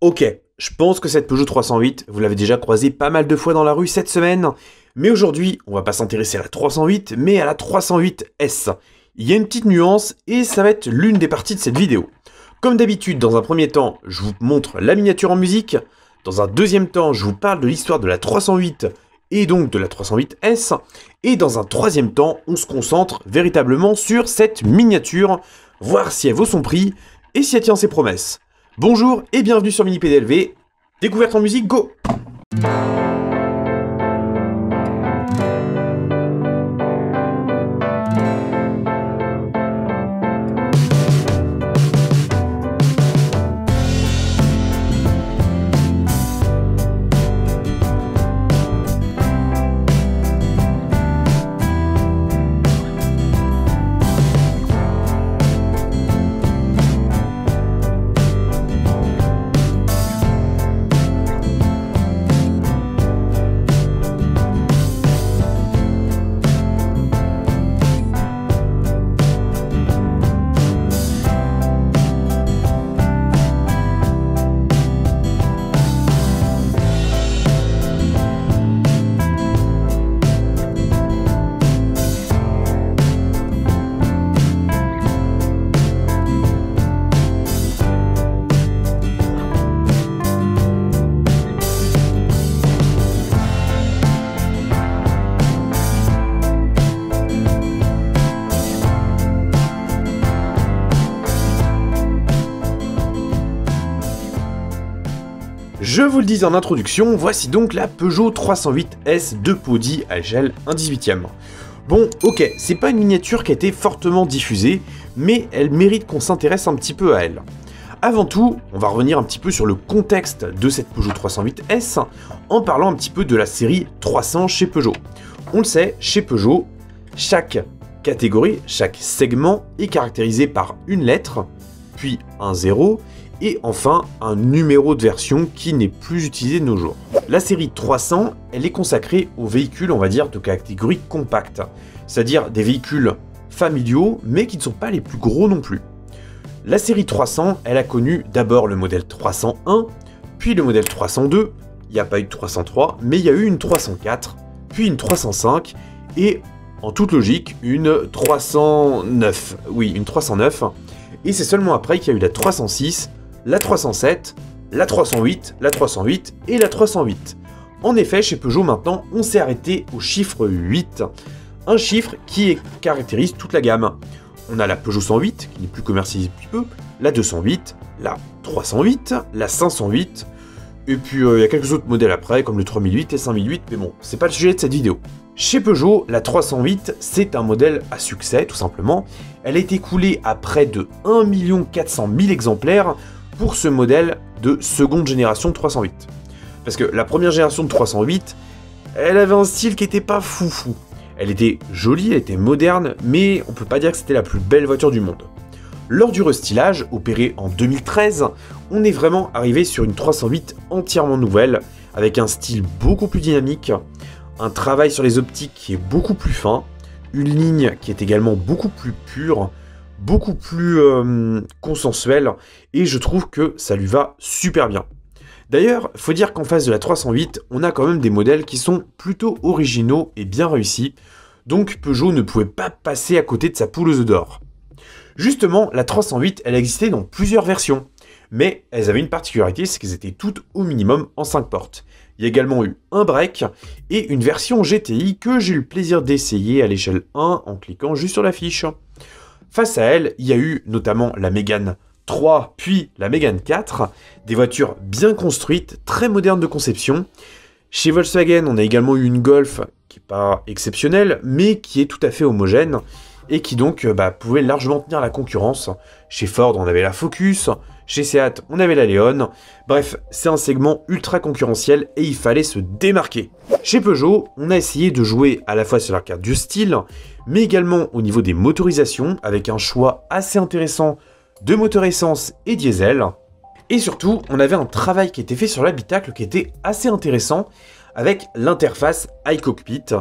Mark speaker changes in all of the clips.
Speaker 1: Ok, je pense que cette Peugeot 308, vous l'avez déjà croisée pas mal de fois dans la rue cette semaine, mais aujourd'hui, on va pas s'intéresser à la 308, mais à la 308S. Il y a une petite nuance, et ça va être l'une des parties de cette vidéo. Comme d'habitude, dans un premier temps, je vous montre la miniature en musique, dans un deuxième temps, je vous parle de l'histoire de la 308, et donc de la 308S, et dans un troisième temps, on se concentre véritablement sur cette miniature, voir si elle vaut son prix, et si elle tient ses promesses. Bonjour et bienvenue sur Mini PDLV, découverte en musique, go! Je vous le disais en introduction, voici donc la Peugeot 308S de Podi à l'échelle 1/18e. Bon, ok, c'est pas une miniature qui a été fortement diffusée, mais elle mérite qu'on s'intéresse un petit peu à elle. Avant tout, on va revenir un petit peu sur le contexte de cette Peugeot 308S, en parlant un petit peu de la série 300 chez Peugeot. On le sait, chez Peugeot, chaque catégorie, chaque segment est caractérisé par une lettre, puis un 0, et enfin un numéro de version qui n'est plus utilisé de nos jours. La série 300, elle est consacrée aux véhicules, on va dire, de catégorie compacte, c'est-à-dire des véhicules familiaux, mais qui ne sont pas les plus gros non plus. La série 300, elle a connu d'abord le modèle 301, puis le modèle 302, il n'y a pas eu de 303, mais il y a eu une 304, puis une 305, et en toute logique, une 309. Oui, une 309, et c'est seulement après qu'il y a eu la 306, la 307, la 308, la 308 et la 308. En effet, chez Peugeot maintenant, on s'est arrêté au chiffre 8, un chiffre qui caractérise toute la gamme. On a la Peugeot 108, qui n'est plus commercialisée depuis peu, la 208, la 308, la 508, et puis il y a quelques autres modèles après, comme le 3008 et 5008, mais bon, c'est pas le sujet de cette vidéo. Chez Peugeot, la 308, c'est un modèle à succès, tout simplement. Elle a été écoulée à près de 1 400 000 exemplaires, pour ce modèle de seconde génération de 308. Parce que la première génération de 308, elle avait un style qui était pas foufou. Elle était jolie, elle était moderne, mais on peut pas dire que c'était la plus belle voiture du monde. Lors du restylage, opéré en 2013, on est vraiment arrivé sur une 308 entièrement nouvelle, avec un style beaucoup plus dynamique, un travail sur les optiques qui est beaucoup plus fin, une ligne qui est également beaucoup plus pure, beaucoup plus consensuel, et je trouve que ça lui va super bien. D'ailleurs, faut dire qu'en face de la 308, on a quand même des modèles qui sont plutôt originaux et bien réussis, donc Peugeot ne pouvait pas passer à côté de sa poule aux œufs d'or. Justement, la 308, elle existait dans plusieurs versions, mais elles avaient une particularité, c'est qu'elles étaient toutes au minimum en 5 portes. Il y a également eu un break et une version GTI que j'ai eu le plaisir d'essayer à l'échelle 1 en cliquant juste sur la fiche. Face à elle, il y a eu notamment la Mégane 3, puis la Mégane 4, des voitures bien construites, très modernes de conception. Chez Volkswagen, on a également eu une Golf qui n'est pas exceptionnelle, mais qui est tout à fait homogène, et qui donc pouvait largement tenir la concurrence. Chez Ford, on avait la Focus, chez Seat, on avait la Leon. Bref, c'est un segment ultra concurrentiel, et il fallait se démarquer. Chez Peugeot, on a essayé de jouer à la fois sur la carte du style, mais également au niveau des motorisations, avec un choix assez intéressant de moteur essence et diesel. Et surtout, on avait un travail qui était fait sur l'habitacle qui était assez intéressant, avec l'interface iCockpit,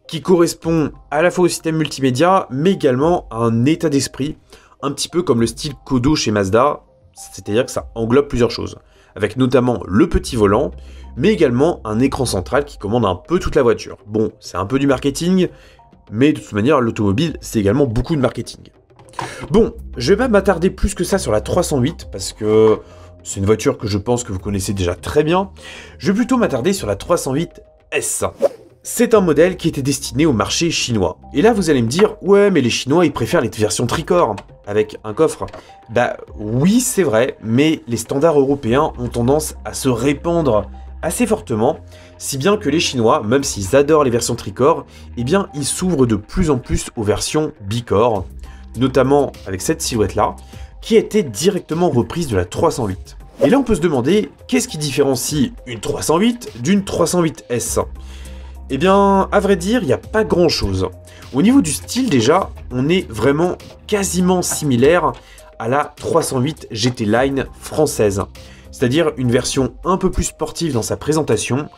Speaker 1: qui correspond à la fois au système multimédia, mais également à un état d'esprit, un petit peu comme le style Kodo chez Mazda, c'est-à-dire que ça englobe plusieurs choses. avec notamment le petit volant, mais également un écran central qui commande un peu toute la voiture. Bon, c'est un peu du marketing, mais de toute manière, l'automobile, c'est également beaucoup de marketing. Bon, je vais pas m'attarder plus que ça sur la 308, parce que c'est une voiture que je pense que vous connaissez déjà très bien. Je vais plutôt m'attarder sur la 308S. C'est un modèle qui était destiné au marché chinois. Et là, vous allez me dire, ouais, mais les Chinois, ils préfèrent les versions tricorps, avec un coffre. Bah oui, c'est vrai, mais les standards européens ont tendance à se répandre assez fortement, si bien que les Chinois, même s'ils adorent les versions tricorps, eh bien, ils s'ouvrent de plus en plus aux versions bicorps, notamment avec cette silhouette-là, qui a été directement reprise de la 308. Et là, on peut se demander, qu'est-ce qui différencie une 308 d'une 308S ? Eh bien, à vrai dire, il n'y a pas grand-chose. Au niveau du style, déjà, on est vraiment quasiment similaire à la 308 GT Line française. C'est-à-dire une version un peu plus sportive dans sa présentation,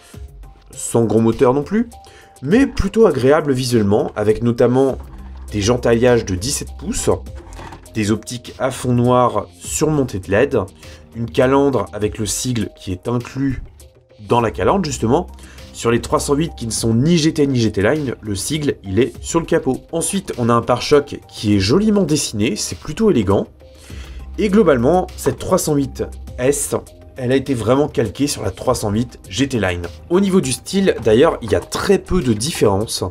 Speaker 1: sans gros moteur non plus, mais plutôt agréable visuellement, avec notamment des jantes à alliage de 17 pouces, des optiques à fond noir surmontées de LED, une calandre avec le sigle qui est inclus dans la calandre justement. Sur les 308 qui ne sont ni GT ni GT Line, le sigle il est sur le capot. Ensuite on a un pare-choc qui est joliment dessiné, c'est plutôt élégant. Et globalement cette 308S, elle a été vraiment calquée sur la 308 GT Line. Au niveau du style d'ailleurs il y a très peu de différence.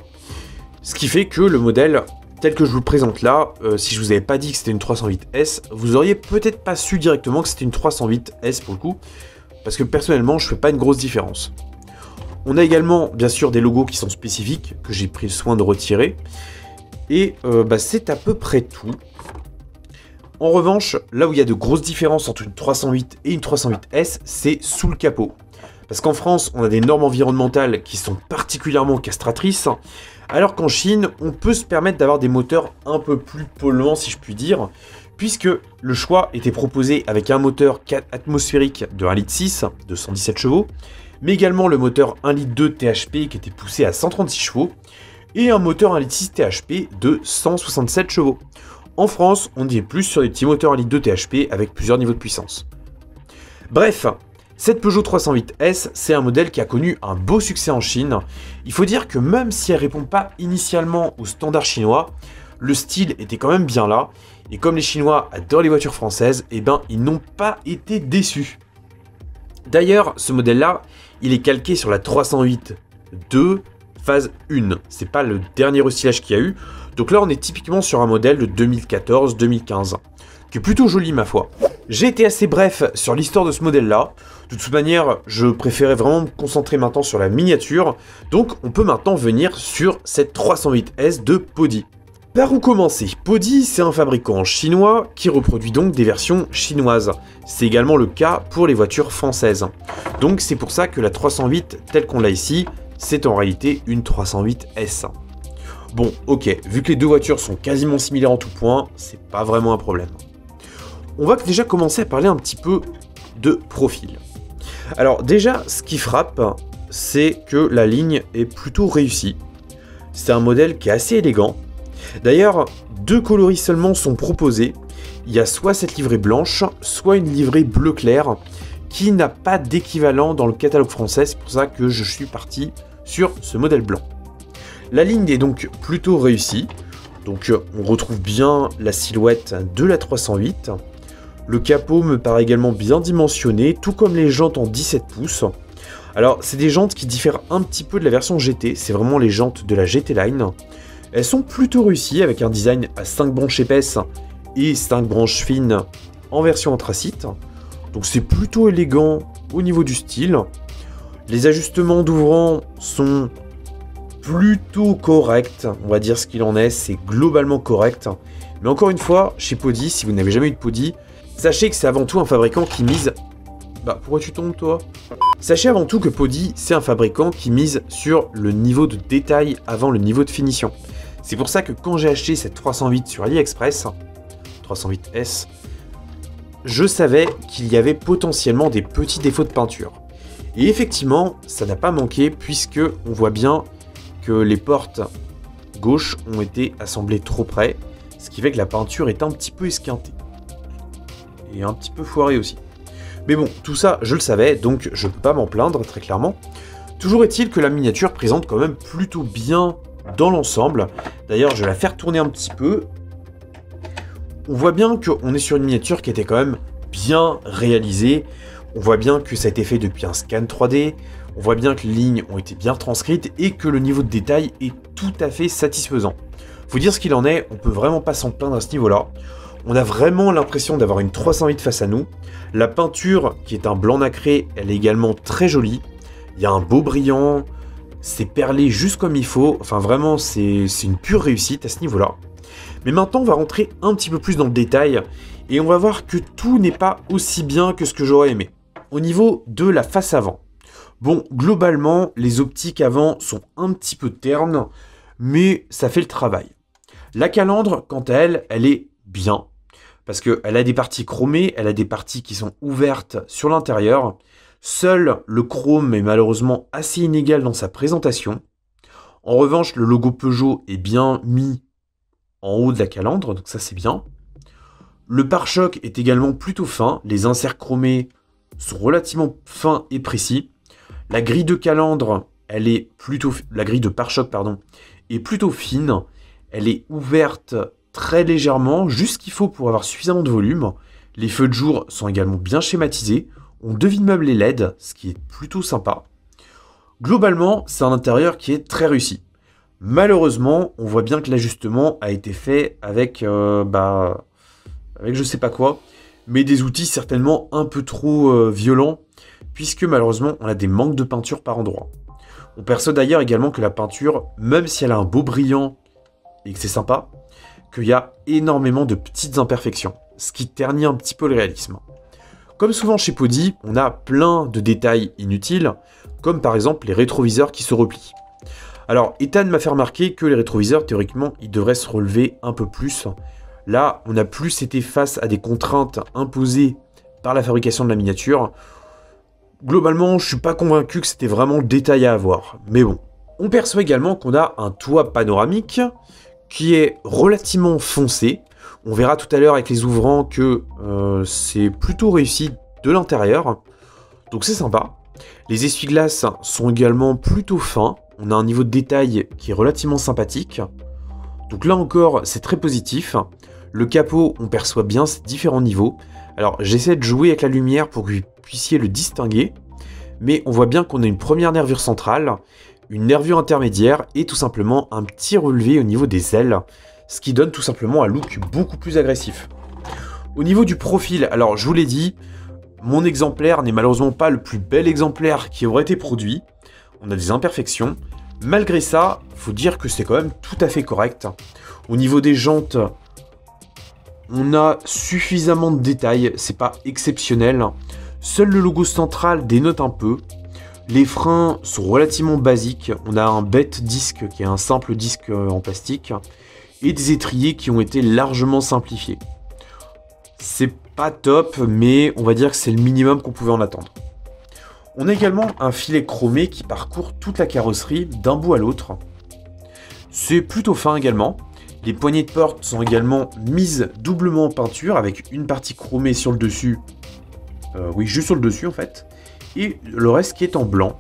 Speaker 1: Ce qui fait que le modèle tel que je vous le présente là, si je vous avais pas dit que c'était une 308S, vous auriez peut-être pas su directement que c'était une 308S pour le coup, parce que personnellement je fais pas une grosse différence. On a également bien sûr des logos qui sont spécifiques, que j'ai pris soin de retirer, et c'est à peu près tout. En revanche, là où il y a de grosses différences entre une 308 et une 308S, c'est sous le capot. Parce qu'en France, on a des normes environnementales qui sont particulièrement castratrices, alors qu'en Chine, on peut se permettre d'avoir des moteurs un peu plus polluants, si je puis dire, puisque le choix était proposé avec un moteur atmosphérique de 1,6 litre de 117 chevaux, mais également le moteur 1,2 litre THP qui était poussé à 136 chevaux, et un moteur 1,6 litre THP de 167 chevaux. En France, on y est plus sur des petits moteurs 1,2 litre THP avec plusieurs niveaux de puissance. Bref, cette Peugeot 308S, c'est un modèle qui a connu un beau succès en Chine. Il faut dire que même si elle ne répond pas initialement aux standards chinois, le style était quand même bien là, et comme les Chinois adorent les voitures françaises, eh ben ils n'ont pas été déçus. D'ailleurs, ce modèle-là, il est calqué sur la 308 2 phase 1. C'est pas le dernier restylage qu'il y a eu. Donc là, on est typiquement sur un modèle de 2014-2015, qui est plutôt joli ma foi. J'ai été assez bref sur l'histoire de ce modèle-là. De toute manière, je préférais vraiment me concentrer maintenant sur la miniature. Donc on peut maintenant venir sur cette 308S de Podi. Par où commencer? Podi, c'est un fabricant chinois qui reproduit donc des versions chinoises. C'est également le cas pour les voitures françaises. Donc c'est pour ça que la 308, telle qu'on l'a ici, c'est en réalité une 308S. Bon, ok, vu que les deux voitures sont quasiment similaires en tout point, c'est pas vraiment un problème. On va déjà commencer à parler un petit peu de profil. Alors déjà, ce qui frappe, c'est que la ligne est plutôt réussie. C'est un modèle qui est assez élégant. D'ailleurs, deux coloris seulement sont proposés. Il y a soit cette livrée blanche, soit une livrée bleu clair, qui n'a pas d'équivalent dans le catalogue français. C'est pour ça que je suis parti sur ce modèle blanc. La ligne est donc plutôt réussie. Donc on retrouve bien la silhouette de la 308. Le capot me paraît également bien dimensionné, tout comme les jantes en 17 pouces. Alors c'est des jantes qui diffèrent un petit peu de la version GT, c'est vraiment les jantes de la GT Line. Elles sont plutôt réussies avec un design à 5 branches épaisses et 5 branches fines en version anthracite. Donc c'est plutôt élégant au niveau du style. Les ajustements d'ouvrant sont plutôt corrects, on va dire ce qu'il en est, c'est globalement correct. Mais encore une fois, chez Podi, si vous n'avez jamais eu de Podi, sachez que c'est avant tout un fabricant qui mise... pourquoi tu tombes toi? Sachez avant tout que Podi, c'est un fabricant qui mise sur le niveau de détail avant le niveau de finition. C'est pour ça que quand j'ai acheté cette 308 sur AliExpress, 308S, je savais qu'il y avait potentiellement des petits défauts de peinture. Et effectivement, ça n'a pas manqué puisque on voit bien que les portes gauches ont été assemblées trop près, ce qui fait que la peinture est un petit peu esquintée. Et un petit peu foirée aussi. Mais bon, tout ça, je le savais, donc je peux pas m'en plaindre, très clairement. Toujours est-il que la miniature présente quand même plutôt bien dans l'ensemble. D'ailleurs, je vais la faire tourner un petit peu. On voit bien qu'on est sur une miniature qui était quand même bien réalisée. On voit bien que ça a été fait depuis un scan 3D. On voit bien que les lignes ont été bien transcrites et que le niveau de détail est tout à fait satisfaisant. Faut dire ce qu'il en est, on peut vraiment pas s'en plaindre à ce niveau-là. On a vraiment l'impression d'avoir une 308 face à nous. La peinture, qui est un blanc nacré, elle est également très jolie. Il y a un beau brillant, c'est perlé juste comme il faut. Enfin vraiment, c'est une pure réussite à ce niveau-là. Mais maintenant, on va rentrer un petit peu plus dans le détail et on va voir que tout n'est pas aussi bien que ce que j'aurais aimé. Au niveau de la face avant. Bon, globalement, les optiques avant sont un petit peu ternes, mais ça fait le travail. La calandre, quant à elle, elle est bien. Parce qu'elle a des parties chromées, elle a des parties qui sont ouvertes sur l'intérieur. Seul le chrome est malheureusement assez inégal dans sa présentation. En revanche, le logo Peugeot est bien mis en haut de la calandre, donc ça c'est bien. Le pare-choc est également plutôt fin, les inserts chromés sont relativement fins et précis. La grille de calandre, la grille de pare-choc, pardon, est plutôt fine. Elle est ouverte très légèrement, juste ce qu'il faut pour avoir suffisamment de volume. Les feux de jour sont également bien schématisés. On devine même les LED, ce qui est plutôt sympa. Globalement, c'est un intérieur qui est très réussi. Malheureusement, on voit bien que l'ajustement a été fait avec je sais pas quoi, mais des outils certainement un peu trop violents, puisque malheureusement, on a des manques de peinture par endroit. On perçoit d'ailleurs également que la peinture, même si elle a un beau brillant et que c'est sympa, qu'il y a énormément de petites imperfections, ce qui ternit un petit peu le réalisme. Comme souvent chez Podi, on a plein de détails inutiles, comme par exemple les rétroviseurs qui se replient. Alors, Ethan m'a fait remarquer que les rétroviseurs, théoriquement, ils devraient se relever un peu plus. Là, on a plus été face à des contraintes imposées par la fabrication de la miniature. Globalement, je suis pas convaincu que c'était vraiment le détail à avoir, mais bon. On perçoit également qu'on a un toit panoramique qui est relativement foncé. On verra tout à l'heure avec les ouvrants que c'est plutôt réussi de l'intérieur. Donc c'est sympa. Les essuie-glaces sont également plutôt fins. On a un niveau de détail qui est relativement sympathique. Donc là encore, c'est très positif. Le capot, on perçoit bien ces différents niveaux. Alors j'essaie de jouer avec la lumière pour que vous puissiez le distinguer. Mais on voit bien qu'on a une première nervure centrale, une nervure intermédiaire et tout simplement un petit relevé au niveau des ailes. Ce qui donne tout simplement un look beaucoup plus agressif. Au niveau du profil, alors je vous l'ai dit, mon exemplaire n'est malheureusement pas le plus bel exemplaire qui aurait été produit. On a des imperfections. Malgré ça, il faut dire que c'est quand même tout à fait correct. Au niveau des jantes, on a suffisamment de détails, c'est pas exceptionnel. Seul le logo central dénote un peu. Les freins sont relativement basiques. On a un bête disque qui est un simple disque en plastique. Et des étriers qui ont été largement simplifiés. C'est pas top, mais on va dire que c'est le minimum qu'on pouvait en attendre. On a également un filet chromé qui parcourt toute la carrosserie d'un bout à l'autre. C'est plutôt fin également. Les poignées de porte sont également mises doublement en peinture avec une partie chromée sur le dessus. Oui, juste sur le dessus en fait. Et le reste qui est en blanc.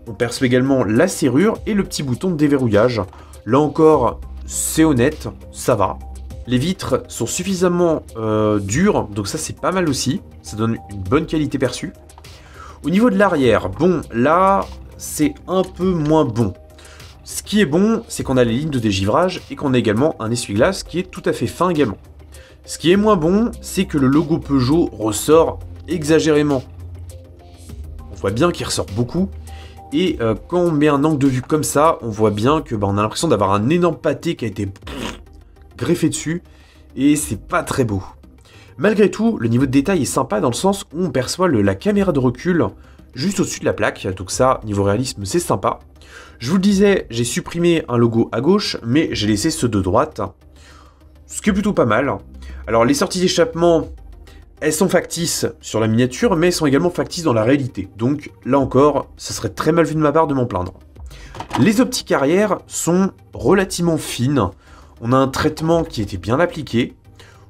Speaker 1: On perçoit également la serrure et le petit bouton de déverrouillage. Là encore, c'est honnête, ça va. Les vitres sont suffisamment dures, donc ça c'est pas mal aussi. Ça donne une bonne qualité perçue. Au niveau de l'arrière, bon, là, c'est un peu moins bon. Ce qui est bon, c'est qu'on a les lignes de dégivrage et qu'on a également un essuie-glace qui est tout à fait fin également. Ce qui est moins bon, c'est que le logo Peugeot ressort exagérément. On voit bien qu'il ressort beaucoup. Et quand on met un angle de vue comme ça, on voit bien que on a l'impression d'avoir un énorme pâté qui a été greffé dessus. Et c'est pas très beau. Malgré tout, le niveau de détail est sympa dans le sens où on perçoit la caméra de recul juste au-dessus de la plaque. Donc ça, niveau réalisme, c'est sympa. Je vous le disais, j'ai supprimé un logo à gauche, mais j'ai laissé ceux de droite. Ce qui est plutôt pas mal. Alors les sorties d'échappement, elles sont factices sur la miniature, mais elles sont également factices dans la réalité. Donc là encore, ça serait très mal vu de ma part de m'en plaindre. Les optiques arrière sont relativement fines. On a un traitement qui était bien appliqué.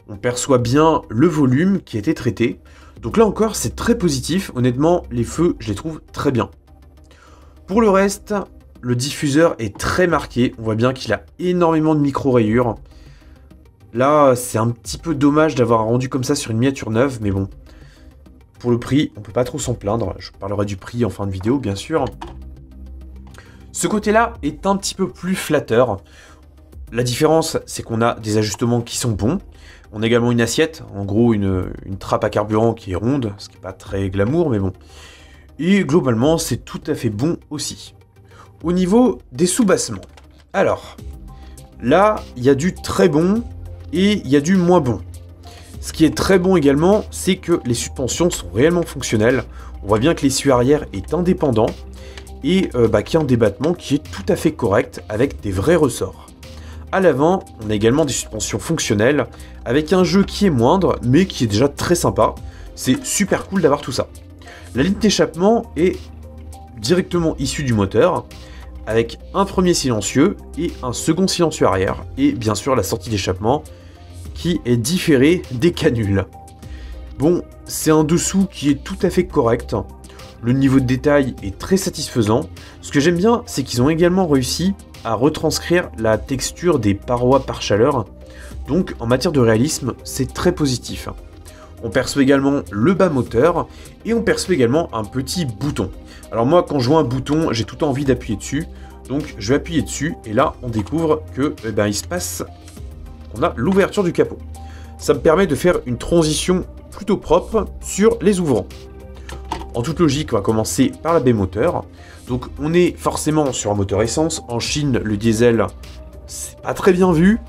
Speaker 1: On perçoit bien le volume qui a été traité. Donc là encore, c'est très positif. Honnêtement, les feux, je les trouve très bien. Pour le reste, le diffuseur est très marqué. On voit bien qu'il a énormément de micro-rayures. Là, c'est un petit peu dommage d'avoir un rendu comme ça sur une miniature neuve, mais bon. Pour le prix, on peut pas trop s'en plaindre. Je parlerai du prix en fin de vidéo, bien sûr. Ce côté-là est un petit peu plus flatteur. La différence, c'est qu'on a des ajustements qui sont bons. On a également une assiette, en gros une trappe à carburant qui est ronde, ce qui n'est pas très glamour, mais bon. Et globalement, c'est tout à fait bon aussi. Au niveau des soubassements. Alors, là, il y a du très bon et il y a du moins bon. Ce qui est très bon également, c'est que les suspensions sont réellement fonctionnelles. On voit bien que l'essieu arrière est indépendant et qu'il y a un débattement qui est tout à fait correct avec des vrais ressorts. À l'avant, on a également des suspensions fonctionnelles avec un jeu qui est moindre mais qui est déjà très sympa. C'est super cool d'avoir tout ça. La ligne d'échappement est directement issue du moteur avec un premier silencieux et un second silencieux arrière et bien sûr la sortie d'échappement qui est différée des canules. Bon, c'est un dessous qui est tout à fait correct. Le niveau de détail est très satisfaisant. Ce que j'aime bien, c'est qu'ils ont également réussi à retranscrire la texture des parois par chaleur. Donc en matière de réalisme, c'est très positif. On perçoit également le bas moteur et on perçoit également un petit bouton. Alors moi, quand je vois un bouton, j'ai tout le temps envie d'appuyer dessus. Donc je vais appuyer dessus et là, on découvre que il se passe qu'on a l'ouverture du capot. Ça me permet de faire une transition plutôt propre sur les ouvrants. En toute logique, on va commencer par la baie moteur. Donc on est forcément sur un moteur essence. En Chine, le diesel, c'est pas très bien vu.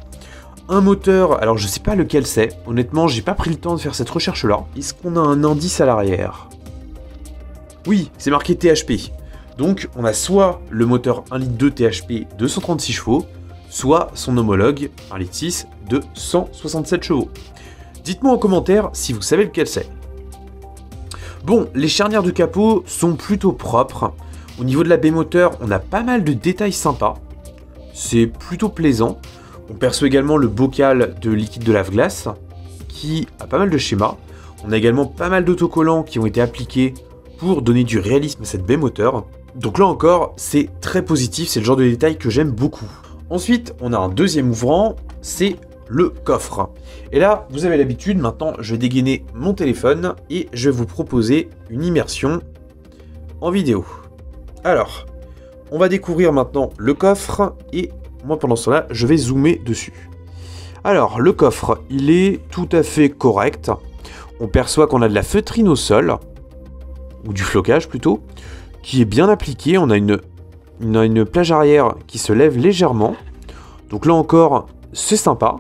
Speaker 1: Un moteur, alors je sais pas lequel c'est. Honnêtement, j'ai pas pris le temps de faire cette recherche-là. Est-ce qu'on a un indice à l'arrière? Oui, c'est marqué THP. Donc on a soit le moteur 1,2 litre THP de 136 chevaux, soit son homologue 1,6 litre de 167 chevaux. Dites-moi en commentaire si vous savez lequel c'est. Bon, les charnières de capot sont plutôt propres. Au niveau de la baie moteur, on a pas mal de détails sympas. C'est plutôt plaisant. On perçoit également le bocal de liquide de lave-glace, qui a pas mal de schémas. On a également pas mal d'autocollants qui ont été appliqués pour donner du réalisme à cette baie moteur. Donc là encore, c'est très positif, c'est le genre de détail que j'aime beaucoup. Ensuite, on a un deuxième ouvrant, c'est le coffre. Et là, vous avez l'habitude, maintenant je vais dégainer mon téléphone et je vais vous proposer une immersion en vidéo. Alors, on va découvrir maintenant le coffre et moi pendant cela, je vais zoomer dessus. Alors, le coffre, il est tout à fait correct. On perçoit qu'on a de la feutrine au sol, ou du flocage plutôt, qui est bien appliqué. On a une plage arrière qui se lève légèrement. Donc là encore, c'est sympa.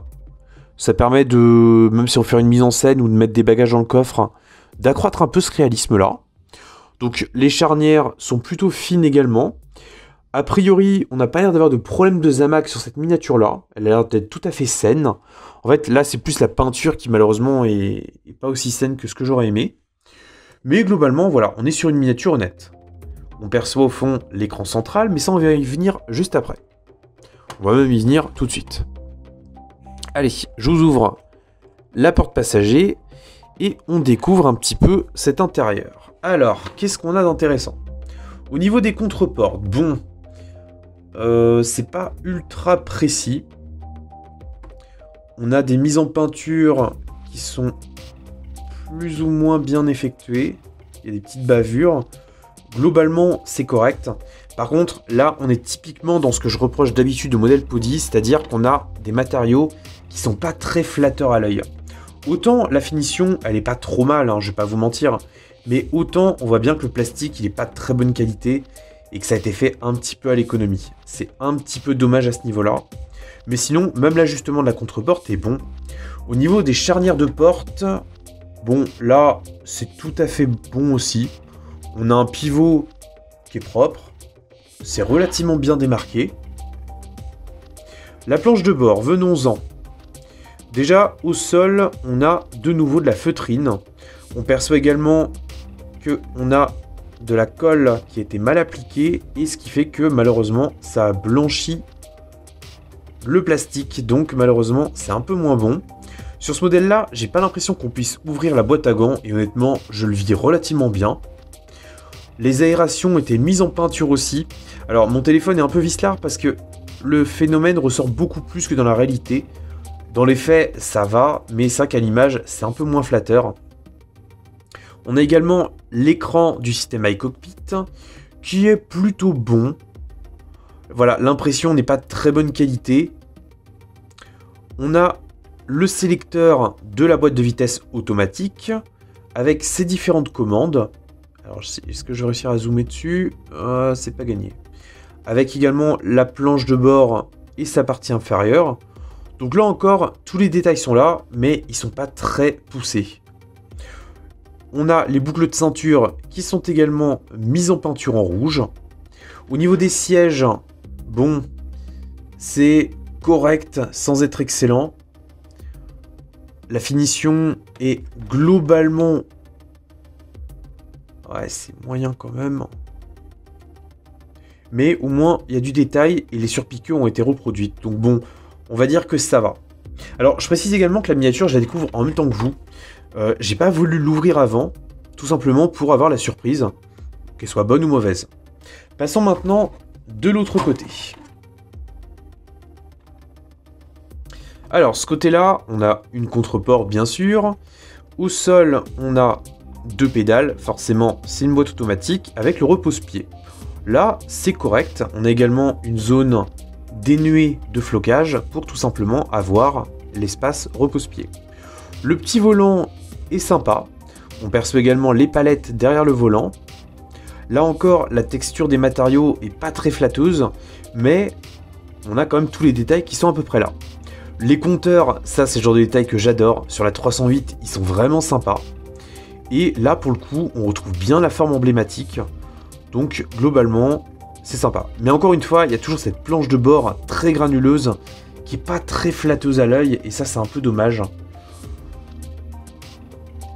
Speaker 1: Ça permet de, même si on fait une mise en scène ou de mettre des bagages dans le coffre, d'accroître un peu ce réalisme-là. Donc les charnières sont plutôt fines également. A priori, on n'a pas l'air d'avoir de problème de Zamac sur cette miniature-là. Elle a l'air d'être tout à fait saine. En fait, là, c'est plus la peinture qui malheureusement est pas aussi saine que ce que j'aurais aimé. Mais globalement, voilà, on est sur une miniature honnête. On perçoit au fond l'écran central, mais ça, on va y venir juste après. On va même y venir tout de suite. Allez, je vous ouvre la porte passager et on découvre un petit peu cet intérieur. Alors, qu'est-ce qu'on a d'intéressant? Au niveau des contreportes, bon, c'est pas ultra précis. On a des mises en peinture qui sont plus ou moins bien effectuées. Il y a des petites bavures. Globalement, c'est correct. Par contre, là, on est typiquement dans ce que je reproche d'habitude au modèle Podi, c'est-à-dire qu'on a des matériaux qui sont pas très flatteurs à l'œil. Autant la finition, elle est pas trop mal, hein, je vais pas vous mentir, mais autant on voit bien que le plastique, il est pas de très bonne qualité et que ça a été fait un petit peu à l'économie. C'est un petit peu dommage à ce niveau-là. Mais sinon, même l'ajustement de la contreporte est bon. Au niveau des charnières de porte, bon, là, c'est tout à fait bon aussi. On a un pivot qui est propre. C'est relativement bien démarqué. La planche de bord, venons-en. Déjà, au sol, on a de nouveau de la feutrine. On perçoit également qu'on a de la colle qui a été mal appliquée, et ce qui fait que malheureusement, ça a blanchi le plastique. Donc malheureusement, c'est un peu moins bon. Sur ce modèle-là, j'ai pas l'impression qu'on puisse ouvrir la boîte à gants, et honnêtement, je le vis relativement bien. Les aérations étaient mises en peinture aussi. Alors, mon téléphone est un peu vicelard parce que le phénomène ressort beaucoup plus que dans la réalité. Dans les faits, ça va, mais ça qu'à l'image, c'est un peu moins flatteur. On a également l'écran du système iCockpit, qui est plutôt bon. Voilà, l'impression n'est pas de très bonne qualité. On a le sélecteur de la boîte de vitesse automatique, avec ses différentes commandes. Alors, est-ce que je vais réussir à zoomer dessus? C'est pas gagné. Avec également la planche de bord et sa partie inférieure. Donc là encore, tous les détails sont là, mais ils sont pas très poussés. On a les boucles de ceinture qui sont également mises en peinture en rouge. Au niveau des sièges, bon, c'est correct sans être excellent. La finition est globalement... Ouais, c'est moyen quand même. Mais au moins, il y a du détail et les surpiqûres ont été reproduites. Donc bon, on va dire que ça va. Alors, je précise également que la miniature, je la découvre en même temps que vous. J'ai pas voulu l'ouvrir avant, tout simplement pour avoir la surprise, qu'elle soit bonne ou mauvaise. Passons maintenant de l'autre côté. Alors, ce côté-là, on a une contreport, bien sûr. Au sol, on a 2 pédales. Forcément, c'est une boîte automatique avec le repose-pied. Là, c'est correct. On a également une zone dénuée de flocage pour tout simplement avoir l'espace repose-pied. Le petit volant est sympa. On perçoit également les palettes derrière le volant. Là encore, la texture des matériaux est pas très flatteuse, mais on a quand même tous les détails qui sont à peu près là. Les compteurs, ça c'est le genre de détails que j'adore. Sur la 308, ils sont vraiment sympas. Et là, pour le coup, on retrouve bien la forme emblématique. Donc, globalement, c'est sympa. Mais encore une fois, il y a toujours cette planche de bord très granuleuse qui n'est pas très flatteuse à l'œil. Et ça, c'est un peu dommage.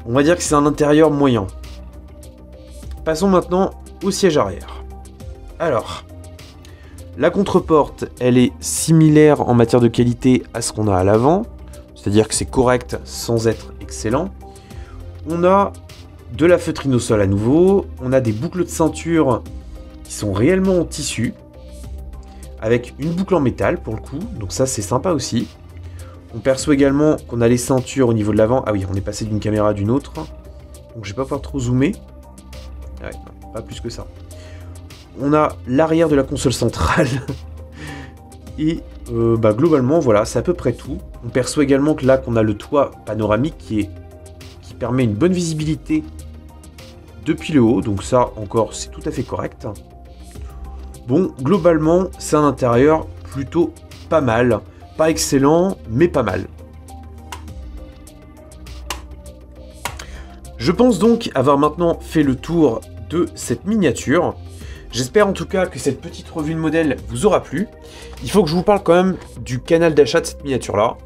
Speaker 1: On va dire que c'est un intérieur moyen. Passons maintenant au siège arrière. Alors... la contreporte, elle est similaire en matière de qualité à ce qu'on a à l'avant, c'est-à-dire que c'est correct sans être excellent. On a de la feutrine au sol à nouveau, on a des boucles de ceinture qui sont réellement en tissu, avec une boucle en métal pour le coup, donc ça c'est sympa aussi. On perçoit également qu'on a les ceintures au niveau de l'avant. Ah oui, on est passé d'une caméra à d'une autre, donc je vais pas pouvoir trop zoomer. Ouais, non, pas plus que ça. On a l'arrière de la console centrale. Et globalement, voilà, c'est à peu près tout. On perçoit également que là, qu'on a le toit panoramique qui permet une bonne visibilité depuis le haut. Donc ça, encore, c'est tout à fait correct. Bon, globalement, c'est un intérieur plutôt pas mal. Pas excellent, mais pas mal. Je pense donc avoir maintenant fait le tour de cette miniature. J'espère en tout cas que cette petite revue de modèle vous aura plu. Il faut que je vous parle quand même du canal d'achat de cette miniature-là.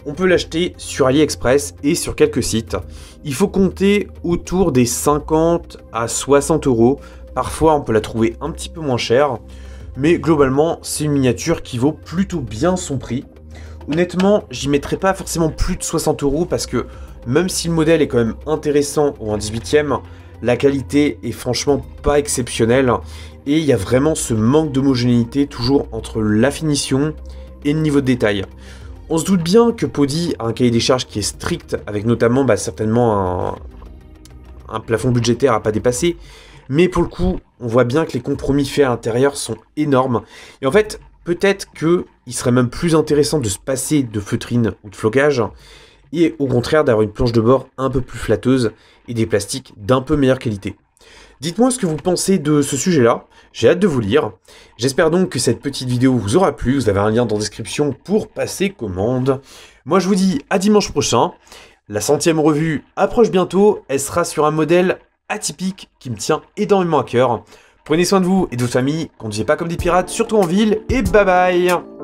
Speaker 1: On peut l'acheter sur AliExpress et sur quelques sites. Il faut compter autour des 50 à 60 euros. Parfois, on peut la trouver un petit peu moins chère. Mais globalement, c'est une miniature qui vaut plutôt bien son prix. Honnêtement, j'y mettrai pas forcément plus de 60 euros parce que même si le modèle est quand même intéressant ou un 18e, la qualité est franchement pas exceptionnelle. Et il y a vraiment ce manque d'homogénéité toujours entre la finition et le niveau de détail. On se doute bien que Podi a un cahier des charges qui est strict, avec notamment certainement un plafond budgétaire à pas dépasser. Mais pour le coup, on voit bien que les compromis faits à l'intérieur sont énormes. Et en fait, peut-être qu'il serait même plus intéressant de se passer de feutrine ou de flocage, et au contraire d'avoir une planche de bord un peu plus flatteuse et des plastiques d'un peu meilleure qualité. Dites-moi ce que vous pensez de ce sujet-là, j'ai hâte de vous lire. J'espère donc que cette petite vidéo vous aura plu, vous avez un lien dans la description pour passer commande. Moi je vous dis à dimanche prochain, la 100e revue approche bientôt, elle sera sur un modèle atypique qui me tient énormément à cœur. Prenez soin de vous et de votre famille, conduisez pas comme des pirates, surtout en ville, et bye bye!